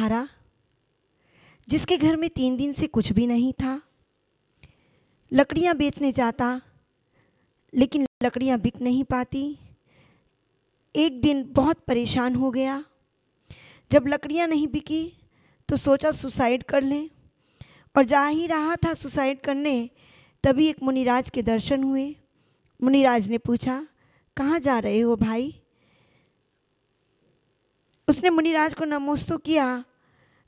धारा, जिसके घर में 3 दिन से कुछ भी नहीं था, लकड़ियाँ बेचने जाता लेकिन लकड़ियाँ बिक नहीं पाती। एक दिन बहुत परेशान हो गया। जब लकड़ियाँ नहीं बिकी तो सोचा सुसाइड कर लें, और जा ही रहा था सुसाइड करने, तभी एक मुनिराज के दर्शन हुए। मुनिराज ने पूछा, कहाँ जा रहे हो भाई? उसने मुनिराज को नमोस्तु किया,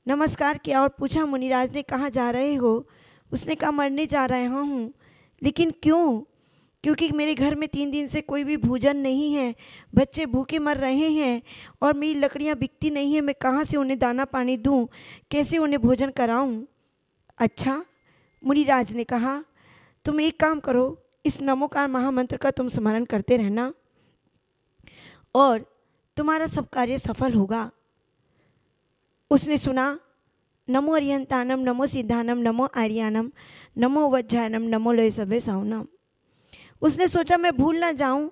नमस्कार किया और पूछा, मुनिराज ने कहाँ जा रहे हो? उसने कहा, मरने जा रहा हूँ। लेकिन क्यों? क्योंकि मेरे घर में 3 दिन से कोई भी भोजन नहीं है, बच्चे भूखे मर रहे हैं और मेरी लकड़ियाँ बिकती नहीं है। मैं कहाँ से उन्हें दाना पानी दूँ, कैसे उन्हें भोजन कराऊँ? अच्छा, मुनिराज ने कहा, तुम एक काम करो, इस नमोकार महामंत्र का तुम स्मरण करते रहना और तुम्हारा सब कार्य सफल होगा। उसने सुना, नमो अरिहंतानम, नमो सिद्धानम, नमो आर्यानम, नमो वज्रायनम, नमो लोय सभे सौनम। उसने सोचा मैं भूल ना जाऊं।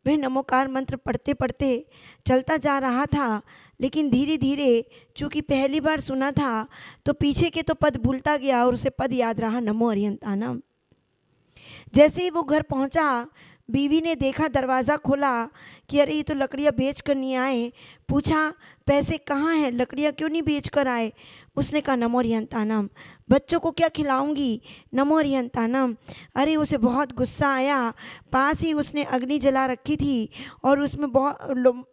वह नमोकार मंत्र पढ़ते पढ़ते चलता जा रहा था, लेकिन धीरे धीरे, चूँकि पहली बार सुना था तो पीछे के तो पद भूलता गया और उसे पद याद रहा, नमो अरिहंतानम। जैसे ही वो घर पहुंचा, बीवी ने देखा, दरवाज़ा खोला कि अरे ये तो लकड़ियाँ बेच कर नहीं आए। पूछा, पैसे कहाँ हैं, लकड़ियाँ क्यों नहीं बेच कर आए? उसने कहा, नमो अरिहंतानम। बच्चों को क्या खिलाऊंगी, नमो अरिहंतानम। अरे उसे बहुत गुस्सा आया। पास ही उसने अग्नि जला रखी थी और उसमें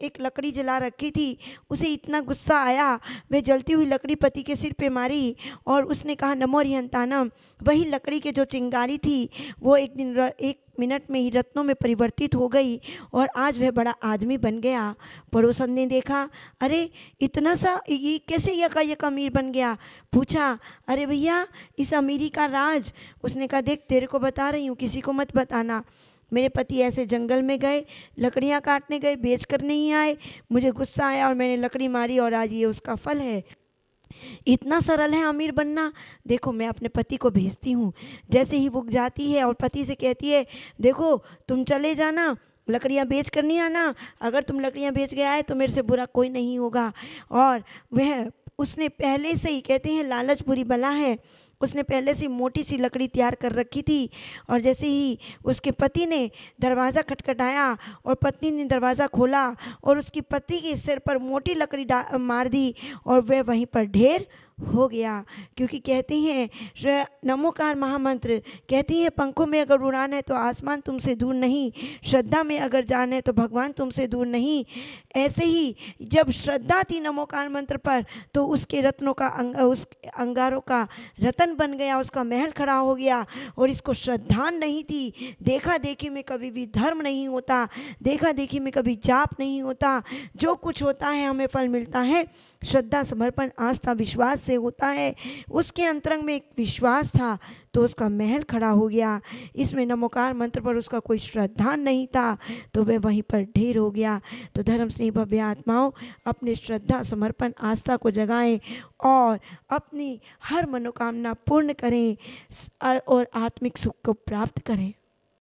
एक लकड़ी जला रखी थी। उसे इतना गुस्सा आया, वह जलती हुई लकड़ी पति के सिर पे मारी और उसने कहा, नमो अरिहंतानम। वही लकड़ी के जो चिंगारी थी वो एक मिनट में ही रत्नों में परिवर्तित हो गई और आज वह बड़ा आदमी बन गया। पड़ोसन ने देखा, अरे इतना सा ये कैसे यका अमीर बन गया? पूछा, अरे भैया इस अमीरी का राज? उसने कहा, देख तेरे को बता रही हूँ, किसी को मत बताना। मेरे पति ऐसे जंगल में गए, लकड़ियाँ काटने गए, बेच कर नहीं आए। मुझे गुस्सा आया और मैंने लकड़ी मारी और आज ये उसका फल है। इतना सरल है अमीर बनना। देखो मैं अपने पति को भेजती हूँ। जैसे ही वो जाती है और पति से कहती है, देखो तुम चले जाना, लकड़ियाँ बेच कर नहीं आना। अगर तुम लकड़ियाँ बेच के आए तो मेरे से बुरा कोई नहीं होगा। और वह उसने पहले से ही, कहते हैं लालच बुरी बला है, उसने पहले से मोटी सी लकड़ी तैयार कर रखी थी। और जैसे ही उसके पति ने दरवाज़ा खटखटाया और पत्नी ने दरवाज़ा खोला और उसकी पति के सिर पर मोटी लकड़ी मार दी और वह वहीं पर ढेर हो गया। क्योंकि कहते हैं नमोकार महामंत्र, कहती हैं पंखों में अगर उड़ान है तो आसमान तुमसे दूर नहीं, श्रद्धा में अगर जान है तो भगवान तुमसे दूर नहीं। ऐसे ही जब श्रद्धा थी नमोकार मंत्र पर तो उसके रत्नों का उस अंगारों का रतन बन गया, उसका महल खड़ा हो गया। और इसको श्रद्धा नहीं थी, देखा देखी में कभी भी धर्म नहीं होता, देखा देखी में कभी जाप नहीं होता। जो कुछ होता है हमें फल मिलता है श्रद्धा, समर्पण, आस्था, विश्वास से होता है। उसके अंतरंग में एक विश्वास था तो उसका महल खड़ा हो गया। इसमें नमोकार मंत्र पर उसका कोई श्रद्धा नहीं था तो वह वहीं पर ढेर हो गया। तो धर्म स्नेही भव्य आत्माओं, अपने श्रद्धा, समर्पण, आस्था को जगाएं और अपनी हर मनोकामना पूर्ण करें और आत्मिक सुख को प्राप्त करें।